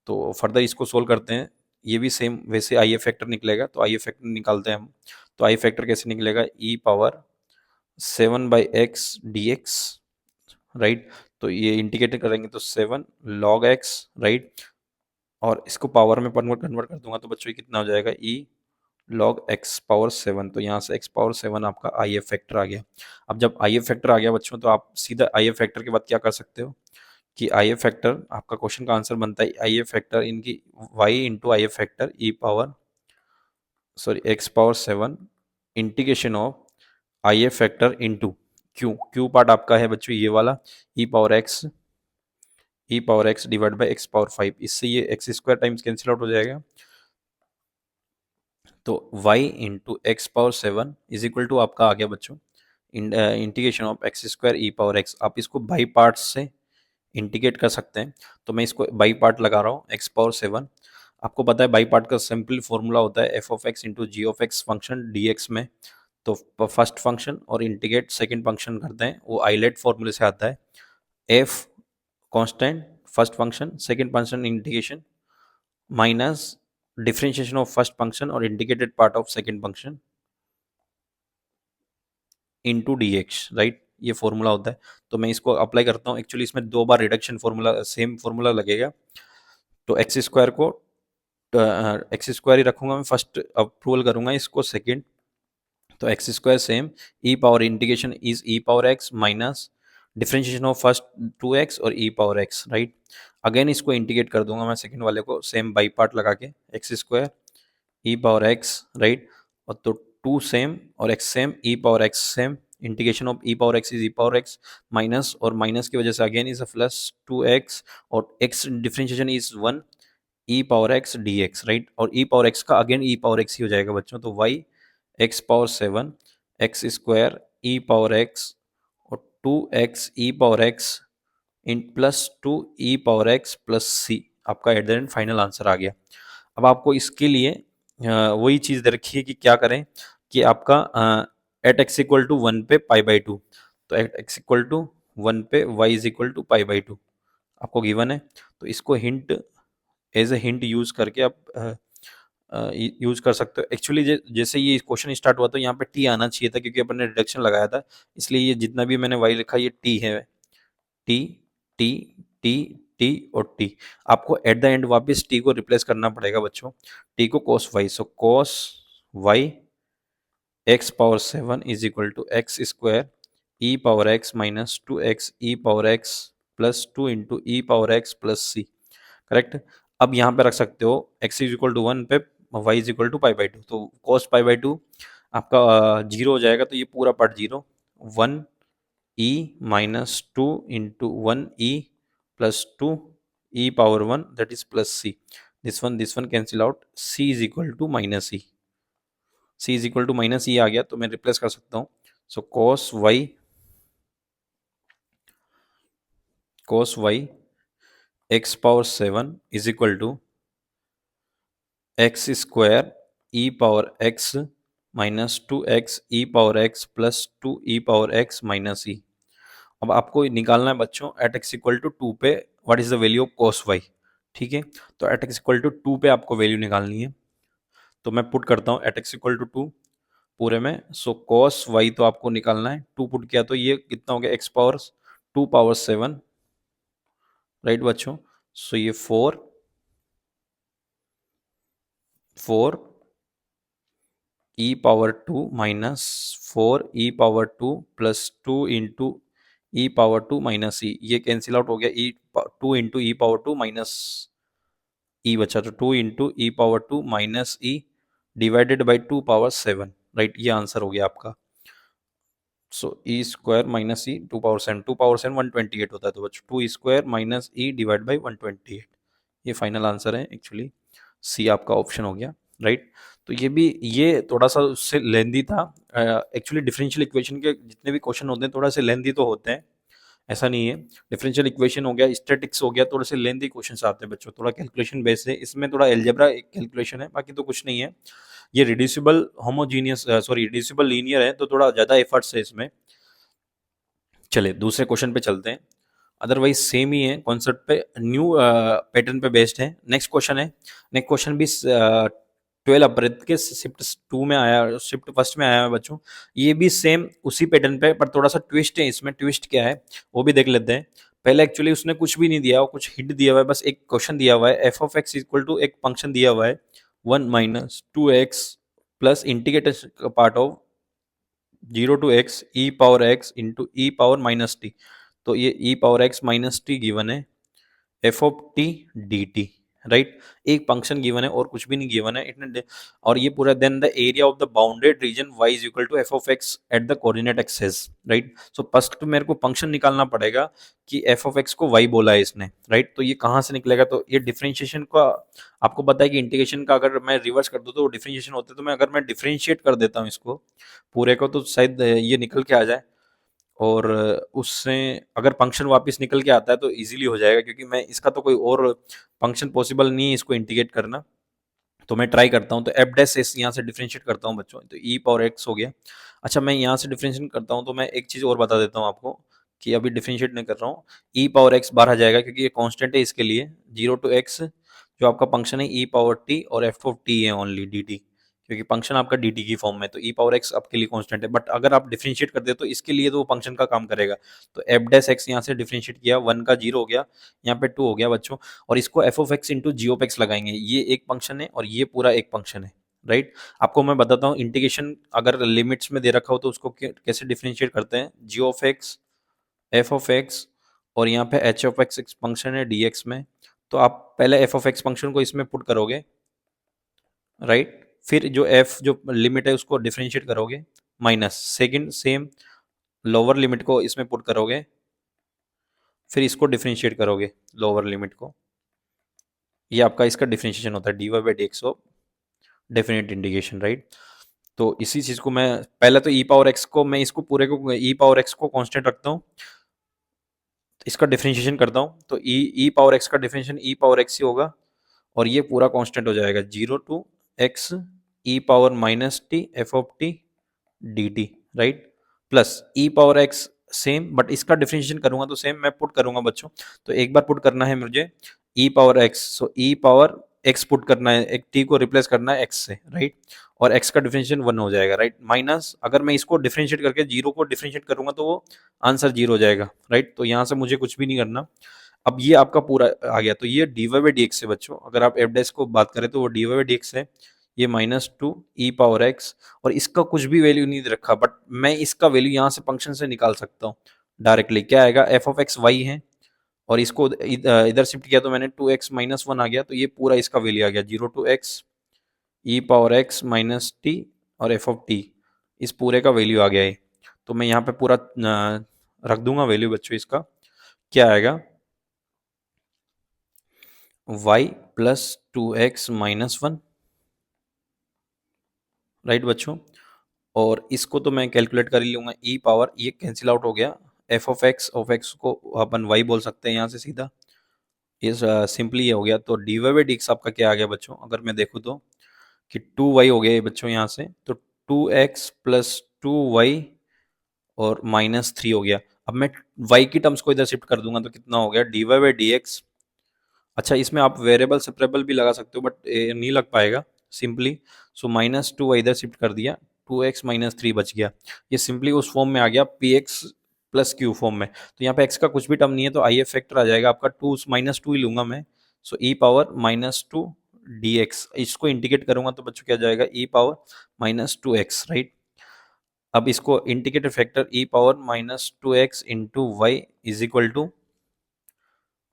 Speaker 1: तो फर्दर इसको सोल्व करते हैं, ये भी सेम वैसे आई एफ फैक्टर निकलेगा, तो आई एफ फैक्टर निकालते हैं हम। तो आई फैक्टर कैसे निकलेगा, ई पावर 7/x dx, राइट। तो ये इंटीग्रेट करेंगे तो 7 log x, राइट। और इसको पावर में कन्वर्ट कर दूंगा तो बच्चों ये कितना हो जाएगा, ई लॉग एक्स पावर 7। तो यहाँ से एक्स पावर 7 आपका आई एफ फैक्टर आ गया। अब जब आई एफ फैक्टर आ गया बच्चों, तो आप सीधा आई एफ फैक्टर के बाद क्या कर सकते हो कि आई एफ फैक्टर, आपका क्वेश्चन का आंसर बनता है आई एफ फैक्टर इनकी y into I F factor e power, sorry x power 7 integration of I F factor into q. Q part आपका है बच्चों ये वाला, e power x divide by x power 5। इससे ये x square times cancel out हो जाएगा। तो y into x power 7 is equal to आपका आ गया बच्चों integration of x square e power x. आप इसको बाई पार्ट्स से इंटीग्रेट कर सकते हैं, तो मैं इसको बाई पार्ट लगा रहा हूँ एक्स पावर 7। आपको पता है बाई पार्ट का सिंपल फॉर्मूला होता है f of x into g of x function d x में। तो फर्स्ट फंक्शन और इंटीग्रेट सेकेंड फंक्शन करते हैं, वो आइलेट फॉर्मूले से आता है, f constant first function, second function integration minus differentiation of first function और integrated part of second function into d x, right. ये फॉर्मूला होता है। तो मैं इसको अप्लाई करता हूँ, एक्चुअली इसमें 2 बार रिडक्शन फॉर्मूला सेम फॉर्मूला लगेगा। तो एक्स स्क्वायर को एक्स स्क्वायर ही रखूंगा मैं, फर्स्ट अप्रूवल करूंगा इसको सेकेंड। तो x square same E power integration is E power x minus differentiation of first 2x और ई पावर एक्स, राइट। अगेन इसको इंटीग्रेट कर दूंगा मैं सेकेंड वाले को सेम बाई पार्ट लगा के, x square e power x, right. और तो 2 सेम और x same, E power x same, integration of e power x is E power x minus, और माइनस की वजह से again is a plus 2x, और x differentiation is 1 e power x D x, right. और ई power x का again e power x ही हो जाएगा बच्चों। तो y x power 7 x square e power x और 2x ई पावर एक्स इन plus 2 e power x plus c, आपका at the end final answer आ गया। अब आपको इसके लिए वही चीज़ दे रखी है कि क्या करें कि आपका एट एक्स इक्वल टू 1 पे पाई बाई 2, तो एट एक्स इक्वल टू 1 पे Y is equal to pi by 2 आपको गिवन है। तो इसको hint as a hint use करके आप यूज कर सकते हो। एक्चुअली जैसे ये क्वेश्चन स्टार्ट हुआ तो यहाँ पे टी आना चाहिए था, क्योंकि अपन ने रिडक्शन लगाया था, इसलिए ये जितना भी मैंने वाई लिखा ये टी है, टी टी टी टी और टी। आपको एट द एंड वापस टी को रिप्लेस करना पड़ेगा बच्चों, टी को cos y, so cos y x power 7 is equal to x square e power x minus 2x e power x plus 2 into e power x plus c, correct. अब यहाँ पे रख सकते हो x इज इक्वल टू 1 पे y is equal to pi by 2, तो cos pi by 2 आपका zero हो जाएगा, तो ये पूरा part zero, 1 e minus 2 into 1 e plus 2 e power 1 that is plus c, this one cancel out, c is equal to minus e, c is equal to minus e आ गया, तो मैं रिप्लेस कर सकता हूँ। So cos y x power 7 is equal to x square e power x minus 2x e power x plus 2 e power x minus ई। अब आपको निकालना है बच्चों एट एक्स इक्वल टू 2 पे what is the value of cos y, ठीक है। तो at x equal to 2 पे आपको वैल्यू निकालनी है, तो मैं पुट करता हूँ एट एक्स इक्वल टू 2 पूरे में। सो cos y तो आपको निकालना है, 2 पुट किया तो ये कितना हो गया, एक्स पावर 2 पावर 7, राइट बच्चों। सो ये 4 ई पावर 2 माइनस 4 ई power 2 plus 2 into e power 2 minus ई, ये कैंसिल आउट हो गया, ई 2 इंटू ई पावर 2 माइनस ई बचा, तो 2 into e power 2 minus E divided by 2 power 7, right. ये आंसर हो गया आपका। सो ई स्क्वायर माइनस ई 2 पावर 7 128 होता है, तो बच्चों 2 square minus E divide by 128, ये फाइनल आंसर है एक्चुअली, सी आपका ऑप्शन हो गया, राइट। तो ये थोड़ा सा उससे लेंदी था, एक्चुअली डिफरेंशियल इक्वेशन के जितने भी क्वेश्चन होते हैं थोड़ा से लेंदी तो होते हैं, ऐसा नहीं है। डिफरेंशियल इक्वेशन हो गया, स्टैटिक्स हो गया, थोड़े से लेंथी क्वेश्चंस आते हैं बच्चों, थोड़ा कैलकुलेशन बेस्ड है, इसमें थोड़ा एल्जेब्रा एक कैलकुलेशन है, बाकी तो कुछ नहीं है। ये reducible homogeneous sorry reducible linear है, तो थोड़ा ज़्यादा एफर्ट्स है इसमें। चलिए दूसरे क्वेश्चन पे चलते हैं। अदरवाइज सेम ही है कॉन्सेप्ट पे, न्यू पैटर्न पे बेस्ड है। नेक्स्ट क्वेश्चन है, नेक्स्ट क्वेश्चन भी 12 अप्रैल के शिफ्ट 2 में आया, शिफ्ट फर्स्ट में आया है बच्चों। ये भी सेम उसी पैटर्न पे, पर थोड़ा सा ट्विस्ट है इसमें। ट्विस्ट क्या है वो भी देख लेते हैं। पहले एक्चुअली उसने कुछ भी नहीं दिया और कुछ हिंट दिया हुआ है, बस एक क्वेश्चन दिया हुआ है, f of x equal to एक फंक्शन दिया हुआ है 1 - 2x plus integrated part of 0 to x e power x into e power minus t. तो ये e power x minus t given है, f of t d t, right. एक function given है और कुछ भी नहीं गिवन है इतने। और ये पूरा then the area of the bounded region y is equal to f of x at the coordinate axes, right. So first तो मेरे को फंक्शन निकालना पड़ेगा कि एफ ऑफ एक्स को y बोला है इसने, राइट। तो ये कहाँ से निकलेगा, तो ये डिफरेंशिएशन का आपको पता है कि इंटीग्रेशन का अगर मैं रिवर्स कर दूं तो डिफरेंशिएशन होता है। तो मैं अगर मैं डिफरेंशिएट कर देता हूँ इसको पूरे को, तो शायद ये निकल के आ जाए। और उससे अगर फंक्शन वापस निकल के आता है तो इजीली हो जाएगा, क्योंकि मैं इसका तो कोई और फंक्शन पॉसिबल नहीं है इसको इंटीग्रेट करना। तो मैं ट्राई करता हूँ, तो एफ डैश एस यहाँ से डिफरेंशिएट करता हूँ बच्चों, तो ई पावर एक्स हो गया। अच्छा मैं यहाँ से डिफरेंशिएट करता हूँ, तो मैं एक चीज़ और बता देता हूँ आपको कि अभी डिफरेंशिएट नहीं कर रहा हूँ। ई पावर एक्स बाहर आ जाएगा, क्योंकि ये कांस्टेंट है इसके लिए। 0 to x जो आपका फंक्शन है ई पावर टी और एफ ऑफ टी है ओनली डी टी, क्योंकि फंक्शन आपका डी टी की फॉर्म में, तो ई पावर एक्स आपके लिए कांस्टेंट है। बट अगर आप डिफरेंशिएट कर दे तो इसके लिए तो वो फंक्शन का काम करेगा। तो एफ डैश एक्स यहाँ से डिफरेंशिएट किया, 1 का 0 हो गया, यहाँ पे 2 हो गया बच्चों। और इसको f of x into g of x लगाएंगे, ये एक फंक्शन है और ये पूरा एक फंक्शन है, राइट। आपको मैं बताता हूँ इंटीग्रेशन अगर लिमिट्स में दे रखा हो तो उसको कैसे डिफरेंशिएट करते हैं। G of x, f of x, और यहाँ पे एच ऑफ एक्स फंक्शन है डी एक्स में। तो आप पहले एफ ऑफ एक्स फंक्शन को इसमें पुट करोगे, राइट। फिर जो एफ जो लिमिट है उसको डिफरेंशिएट करोगे, minus second same lower limit को इसमें पुट करोगे, फिर इसको डिफरेंशिएट करोगे लोअर लिमिट को। ये आपका इसका डिफरेंशिएशन होता है D Y by D x of definite integration, right. तो इसी चीज को मैं पहले तो ई पावर एक्स को मैं इसको पूरे को ई पावर एक्स को कांस्टेंट रखता हूँ, इसका डिफरेंशिएशन करता हूँ, तो ई पावर एक्स का डिफरेंशिएशन ई पावर एक्स ही होगा, और ये पूरा कांस्टेंट हो जाएगा 0 to x E power minus T F of t d t, right. Plus E power x same, but इसका डिफरेंशिएशन करूंगा तो सेम मैं पुट करूंगा बच्चों। तो एक बार पुट करना है मुझे ई पावर एक्स, सो ई पावर एक्स पुट करना है, एक टी को रिप्लेस करना है एक्स से, राइट। और एक्स का डिफरेंशिएशन 1 हो जाएगा, राइट। माइनस अगर मैं इसको डिफरेंशिएट करके जीरो को डिफरेंशिएट करूंगा तो वो आंसर 0 हो जाएगा, राइट। तो यहाँ से मुझे कुछ भी नहीं करना। अब ये आपका पूरा आ गया, तो ये D Y by D x है बच्चों। अगर आप एफ डैश को बात करें तो वो d Y by D x है, ये -2 ई पावर एक्स, और इसका कुछ भी वैल्यू नहीं दे रखा, बट मैं इसका वैल्यू यहाँ से फंक्शन से निकाल सकता हूँ डायरेक्टली। क्या आएगा, एफ ऑफ एक्स वाई है, और इसको इधर शिफ्ट किया तो मैंने 2x माइनस 1 आ गया, तो ये पूरा इसका वैल्यू आ गया 0 to x E power x minus T और एफ ऑफ टी, इस पूरे का वैल्यू आ गया है। तो मैं यहाँ पे पूरा रख दूंगा वैल्यू बच्चों। इसका क्या आएगा, y plus 2x minus 1, right बच्चों। और इसको तो मैं कैलकुलेट कर ही लूंगा, ई पावर ये कैंसिल आउट हो गया, एफ ऑफ एक्स को अपन वाई बोल सकते हैं यहाँ से सीधा, ये सिंपली ये हो गया। तो d Y by D x आपका क्या आ गया बच्चों, अगर मैं देखूँ तो कि 2y हो गया ये बच्चों यहाँ से, तो 2x प्लस 2y और -3 हो गया। अब मैं y की टर्म्स को इधर शिफ्ट कर दूंगा तो कितना हो गया, d Y by D x. अच्छा इसमें आप वेरिएबल सेपरेबल भी लगा सकते हो, बट नहीं लग पाएगा सिंपली। सो -2 इधर शिफ्ट कर दिया, 2x - 3 बच गया। ये सिंपली उस फॉर्म में आ गया px प्लस क्यू फॉर्म में। तो यहाँ पे x का कुछ भी टर्म नहीं है, तो आई एफ फैक्टर आ जाएगा आपका, -2 ही लूंगा मैं। सो ई पावर -2 dx, इसको इंटीग्रेट करूंगा तो बच्चों क्या जाएगा, ई पावर -2x, राइट। अब इसको integrated factor e power -2x into Y is equal to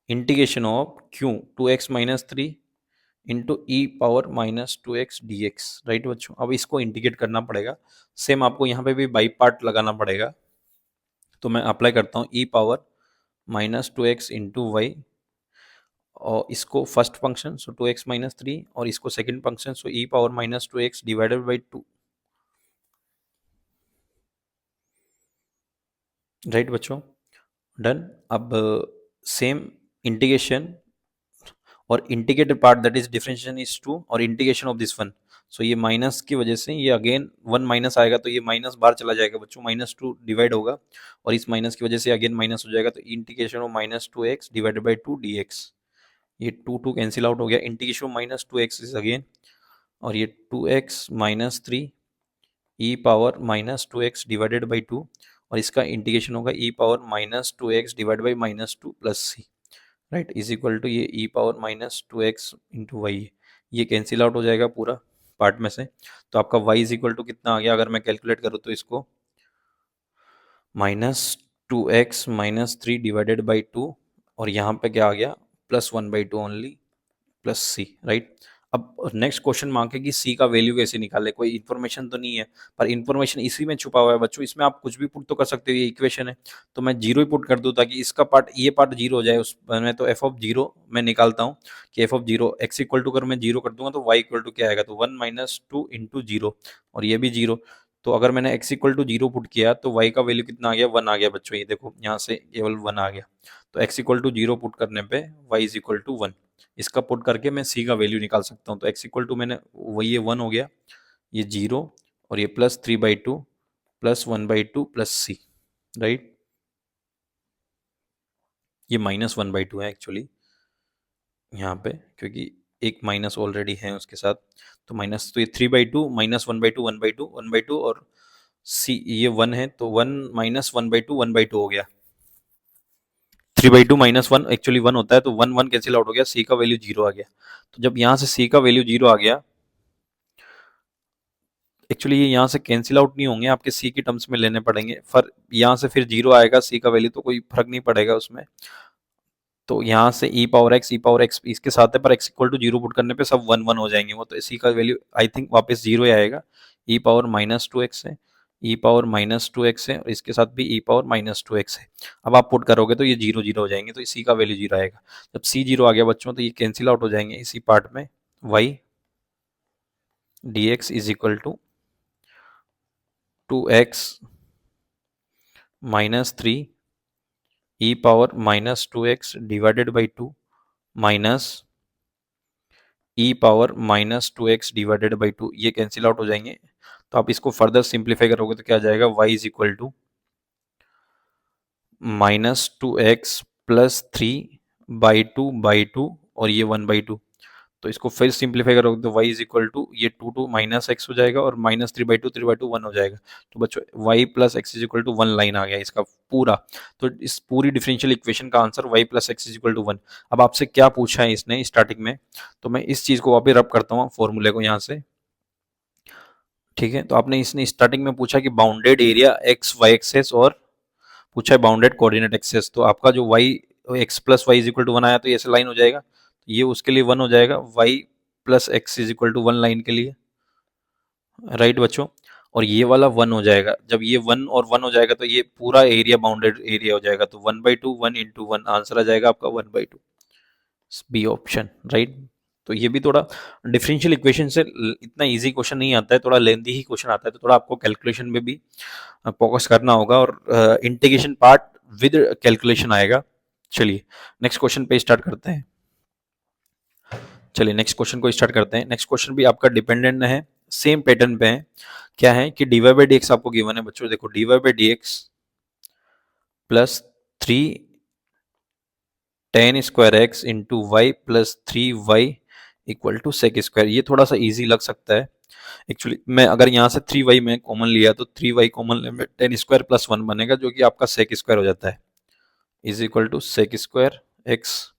Speaker 1: integration of q 2x - 3 into e power -2x dx, right बच्चों। अब इसको इंटीग्रेट करना पड़ेगा, सेम आपको यहाँ पे भी बाई पार्ट लगाना पड़ेगा। तो मैं अप्लाई करता हूँ E power -2x into Y, और इसको फर्स्ट फंक्शन सो 2x - 3, और इसको second function so e power -2x divided by 2, right बच्चों। डन। अब सेम इंटीग्रेशन और integrated part that is differentiation is 2 और इंटीग्रेशन ऑफ दिस वन। सो ये minus की वजह से ये अगेन वन माइनस आएगा, तो ये माइनस बाहर चला जाएगा बच्चों, -2 डिवाइड होगा और इस माइनस की वजह से अगेन माइनस हो जाएगा, तो integration of -2x divided by 2 dx। ये 2 कैंसिल आउट हो गया, integration of -2x is again, और ये 2x minus 3 e power -2x divided by 2, और इसका इंटीग्रेशन होगा e power -2x divide by -2 plus C, right, is equal to ये e power -2x into y. ये cancel out हो जाएगा पूरा पार्ट में से, तो आपका y इज इक्वल टू कितना आ गया, अगर मैं कैलकुलेट करूँ तो इसको -2x -3 डिवाइडेड बाई 2, और यहाँ पे क्या आ गया +1/2 ओनली, प्लस सी, राइट। अब नेक्स्ट क्वेश्चन मांगे कि सी का वैल्यू कैसे निकाले, कोई इन्फॉर्मेशन तो नहीं है, पर इन्फॉर्मेशन इसी में छुपा हुआ है बच्चों, इसमें आप कुछ भी पुट तो कर सकते हो, ये इक्वेशन है तो मैं जीरो ही पुट कर दूं ताकि इसका पार्ट, ये पार्ट जीरो हो जाए उसमें, तो एफ ऑफ जीरो मैं निकालता हूँ कि f of zero x equal to, अगर मैं जीरो कर दूंगा तो वाई इक्वल टू क्या आएगा, तो 1 - 2 इंटू जीरो, और ये भी जीरो, तो अगर मैंने x equal to zero put किया तो वाई का वैल्यू कितना आ गया, 1 आ गया बच्चों, ये देखो यहाँ से केवल 1 आ गया, तो x equal to zero put करने पे वाई इज इक्वल टू 1, इसका पुट करके मैं सी का वैल्यू निकाल सकता हूँ, तो एक्स इक्वल टू मैंने वही ये 1 हो गया, ये जीरो, और ये +3/2 +1/2 प्लस सी, राइट, ये -1/2 है एक्चुअली यहाँ पे, क्योंकि एक माइनस ऑलरेडी है उसके साथ, तो माइनस, तो ये 3/2 -1/2 1/2 1/2, और सी ये 1 है, तो 1 -1/2 1/2 हो गया, 3/2 -1 एक्चुअली 1 होता है, तो 1 1 कैंसिल आउट हो गया, सी का वैल्यू जीरो आ गया, तो जब यहाँ से सी का वैल्यू जीरो आ गया, एक्चुअली ये यहाँ से कैंसिल आउट नहीं होंगे, आपके सी की टर्म्स में लेने पड़ेंगे, फर यहाँ से फिर जीरो आएगा सी का वैल्यू, तो कोई फर्क नहीं पड़ेगा उसमें, तो यहाँ से ई पावर एक्स इसके साथ है, पर x equal to zero put करने पे सब 1 1 हो जाएंगे वो, तो इसी का वैल्यू आई थिंक वापस जीरो ही आएगा, ई पावर -2x है, ई पावर -2x है, और इसके साथ भी ई पावर -2x है, अब आप पुट करोगे तो ये जीरो जीरो हो जाएंगे, तो इसी का वैल्यू जीरो आएगा, जब सी जीरो आ गया बच्चों तो ये कैंसिल आउट हो जाएंगे इसी पार्ट में, y d x is equal to 2x -3 e power -2x divided by 2 minus e power -2x divided by 2, ये कैंसिल आउट हो जाएंगे, तो आप इसको फर्दर सिंप्लीफाई करोगे तो क्या आ जाएगा, y is equal to -2x +3/2 और ये 1/2, तो इसको फिर सिंप्लीफाई करोगे तो y इज इक्वल टू ये 2 -x हो जाएगा, और -3/2 1 हो जाएगा, तो बच्चों y plus x is equal to 1 line आ गया इसका पूरा, तो इस पूरी डिफरेंशियल इक्वेशन का answer y plus x is equal to 1। अब आपसे क्या पूछा है इसने स्टार्टिंग में, तो मैं इस चीज को वापस रब करता हूँ फॉर्मूले को यहाँ से, ठीक है, तो आपने इसने स्टार्टिंग में पूछा कि bounded area x y axes, और पूछा है बाउंडेड कोऑर्डिनेट एक्सेस, तो आपका जो y x plus y is equal to 1 आया, तो ये ऐसे लाइन हो जाएगा, तो ये उसके लिए 1 हो जाएगा, y plus x is equal to 1 line के लिए, राइट बच्चों, और ये वाला 1 हो जाएगा, जब ये 1 और 1 हो जाएगा तो ये पूरा एरिया बाउंडेड एरिया हो जाएगा, तो 1/2 1 इंटू 1 आंसर आ जाएगा आपका 1/2, बी ऑप्शन, राइट। तो ये भी थोड़ा डिफरेंशियल इक्वेशन से इतना इजी क्वेश्चन नहीं आता है, थोड़ा लेंदी ही क्वेश्चन आता है, तो थोड़ा आपको कैलकुलेशन में भी फोकस करना होगा, और इंटीग्रेशन पार्ट विद कैलकुलेशन आएगा। चलिए नेक्स्ट क्वेश्चन पे स्टार्ट करते हैं, चलिए नेक्स्ट क्वेश्चन को स्टार्ट करते हैं। नेक्स्ट क्वेश्चन भी आपका डिपेंडेंट है, सेम पैटर्न पे है, क्या है कि dy बाई डी एक्स आपको गिवन है बच्चों, देखो dy by D x plus 3 tan square x into y plus 3y equal to sec square, ये थोड़ा सा इजी लग सकता है एक्चुअली, मैं अगर यहाँ से 3y में कॉमन लिया तो 3y कॉमन लेने में टेन स्क्वायर प्लस 1 बनेगा, जो कि आपका सेक स्क्वायर हो जाता है, is equal to sec square x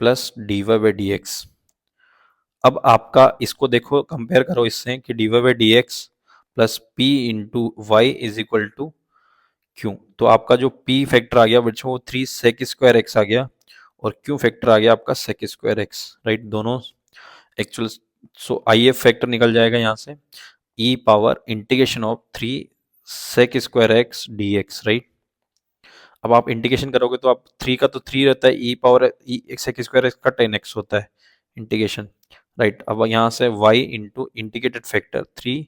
Speaker 1: plus d Y by D x. अब आपका इसको देखो कंपेयर करो इससे कि d Y by D x plus p into Y is equal to q, तो आपका जो p फैक्टर आ गया बच्चों वो 3 सेक स्क्वायर एक्स आ गया, और q फैक्टर आ गया आपका सेक स्क्वायर एक्स, राइट, दोनों actual, so I F factor निकल जाएगा यहाँ से, e power integration of 3 sec square x D x, right. अब आप इंटीग्रेशन करोगे तो आप 3 का तो 3 रहता है, ई पावर ई सेक स्क्वायर एक्स का 10x होता है इंटीग्रेशन, राइट। अब यहाँ से y into integrated factor 3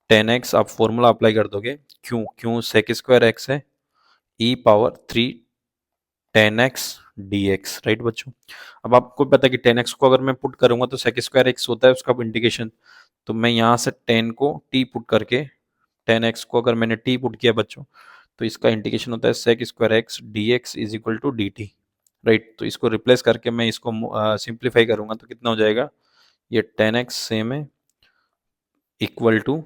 Speaker 1: 10x आप फॉर्मूला अप्लाई कर दोगे, क्यों क्यों सेक स्क्वायर एक्स है, e power 3 10x dx, right बच्चों। अब आपको पता है कि 10x को अगर मैं पुट करूंगा तो sec स्क्वायर x होता है उसका इंटीग्रेशन, तो मैं यहाँ से 10 को t पुट करके 10x को अगर मैंने t पुट किया बच्चों, तो इसका इंटीग्रेशन होता है sec square x dx is equal to dt, right. तो इसको रिप्लेस करके मैं इसको सिंप्लीफाई करूंगा तो कितना हो जाएगा, ये 10x सेम है equal to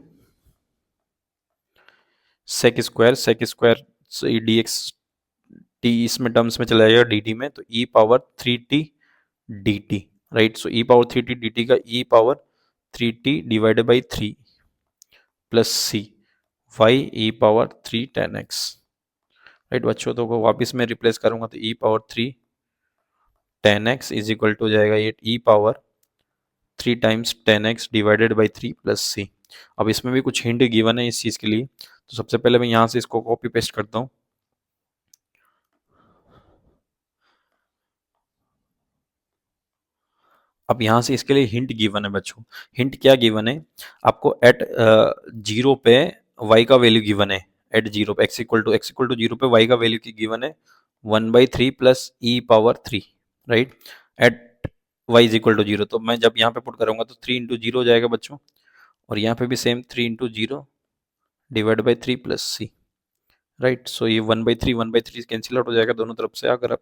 Speaker 1: sec square d x, t इसमें टर्म्स में चला जाएगा डी टी में, तो ई power 3t d t, right. So e power 3t d t का e power 3t divided by 3 plus c y E power 3 10x, right बच्चों। तो को वापस में रिप्लेस करूंगा तो ई power 3 10x is equal to जाएगा ये e power 3 times 10x divided by 3 plus c. अब इसमें भी कुछ हिंट गिवन है इस चीज़ के लिए, तो सबसे पहले मैं यहाँ से इसको कॉपी पेस्ट करता हूँ। अब यहाँ से इसके लिए हिंट गिवन है बच्चों। हिंट क्या गिवन है आपको, एट जीरो पे y का वैल्यू गिवन है, एट जीरो पे x इक्वल टू जीरो पे y का वैल्यू की गिवन है 1/3 plus E power 3, right. At y is equal to zero, तो मैं जब यहाँ पे पुट करूंगा तो 3 इंटू जीरो हो जाएगा बच्चों, और यहाँ पे भी same 3 into zero divide by 3 plus C, right. So ये 1/3 कैंसिल आउट हो जाएगा दोनों तरफ से। अगर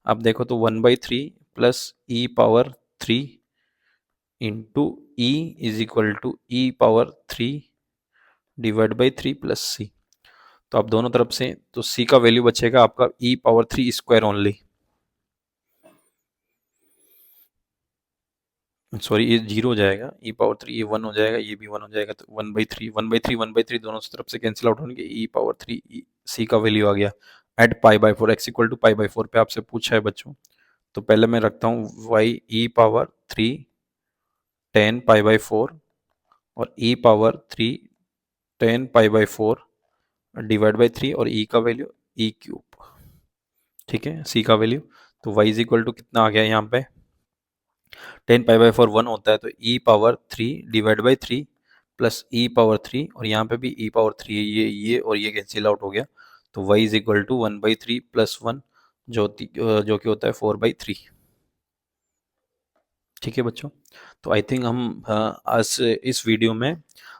Speaker 1: आप देखो तो 1/3 plus E power 3 into e is equal to E power 3 divide by 3 plus c. तो आप दोनों तरफ से, तो सी का वैल्यू बचेगा आपका ई पावर 3 स्क्वायर ओनली, सॉरी ये जीरो हो जाएगा, ई पावर 3 ये 1 हो जाएगा, ये भी 1 हो जाएगा, तो 1/3 दोनों तरफ से कैंसिल आउट होंगे, ई पावर 3 सी का वैल्यू आ गया at pi by 4 x equal to pi by 4 पे आपसे पूछा है बच्चों। तो पहले मैं रखता हूँ y E power 3 10 pi by 4 और ई power 3 10 pi by 4 divide by 3 और ई का वैल्यू ई क्यूब, ठीक है, सी का वैल्यू। तो वाई इज इक्वल टू कितना आ गया यहाँ पे, 10 पाई बाई 4 1 होता है, तो ई power 3 divide by 3 plus E power 3, और यहाँ पे भी ई पावर 3 है, ये और ये कैंसिल आउट हो गया, तो y is equal to 1/3 plus 1 जो कि होता है 4/3, ठीक है बच्चों। तो आई थिंक हम आज इस वीडियो में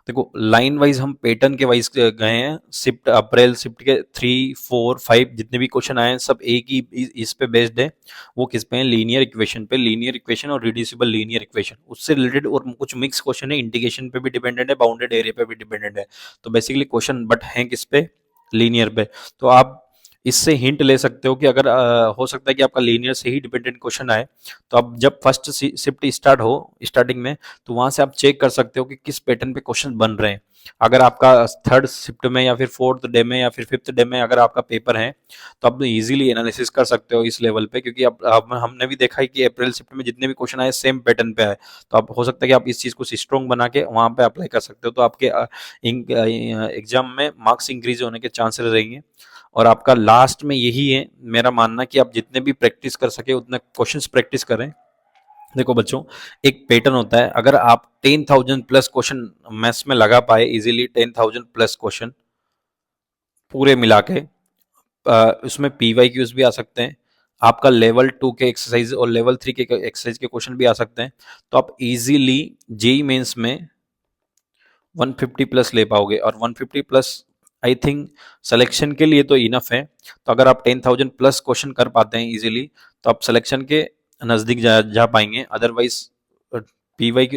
Speaker 1: देखो लाइन वाइज हम पैटर्न के वाइज गए हैं, शिफ्ट अप्रैल शिफ्ट के 3 4 5 जितने भी क्वेश्चन आए हैं सब एक ही इस पे बेस्ड है। वो किस पे है, लीनियर इक्वेशन पे, लीनियर इक्वेशन और रिड्यूसिबल लीनियर इक्वेशन उससे रिलेटेड, और कुछ मिक्स क्वेश्चन है, इंटीग्रेशन पे भी डिपेंडेंट है, बाउंडेड एरिया पे भी डिपेंडेंट है। तो बेसिकली क्वेश्चन बट हैं किस पे, लीनियर पे। तो आप इससे हिंट ले सकते हो कि अगर हो सकता है कि आपका लीनियर से ही डिपेंडेंट क्वेश्चन आए, तो आप जब फर्स्ट शिफ्ट स्टार्ट हो स्टार्टिंग में, तो वहां से आप चेक कर सकते हो कि किस पैटर्न पे क्वेश्चन बन रहे हैं। अगर आपका थर्ड शिफ्ट में या फिर फोर्थ डे में या फिर फिफ्थ डे में अगर आपका पेपर है, तो आप इजीली एनालिसिस कर सकते हो इस लेवल पे, क्योंकि अब हमने भी देखा है कि अप्रैल शिफ्ट में जितने भी क्वेश्चन आए सेम पैटर्न पे आए। तो आप हो सकता है कि आप इस चीज को स्ट्रॉन्ग बना के वहां पे अप्लाई कर सकते हो, तो आपके एग्जाम में मार्क्स इंक्रीज होने के चांसेस रहेंगे। और आपका लास्ट में यही है मेरा मानना कि आप जितने भी प्रैक्टिस कर सके उतने क्वेश्चंस प्रैक्टिस करें। देखो बच्चों, एक पैटर्न होता है, अगर आप 10,000 प्लस क्वेश्चन मैथ्स में लगा पाए इजीली, 10,000 प्लस क्वेश्चन पूरे मिला के, उसमें PYQs भी आ सकते हैं, आपका लेवल 2 के एक्सरसाइज और लेवल 3 के एक्सरसाइज के क्वेश्चन भी आ सकते हैं, तो आप इजीली जेई मेंस में 150 प्लस ले पाओगे। और 150 प्लस आई थिंक सिलेक्शन के लिए तो इनफ है। तो अगर आप 10,000 प्लस क्वेश्चन कर पाते हैं इजीली, तो आप सिलेक्शन के नज़दीक जा पाएंगे। अदरवाइज पीवाई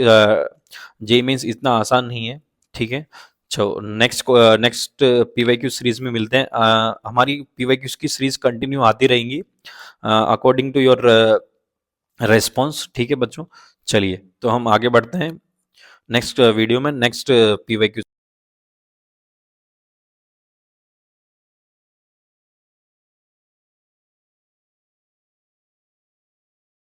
Speaker 1: जे मीन्स इतना आसान नहीं है, ठीक है। चलो नेक्स्ट PYQ सीरीज में मिलते हैं। हमारी PYQ की सीरीज कंटिन्यू आती रहेंगी अकॉर्डिंग टू योर रेस्पॉन्स, ठीक है बच्चों। चलिए तो हम आगे बढ़ते हैं नेक्स्ट वीडियो में, नेक्स्ट PYQ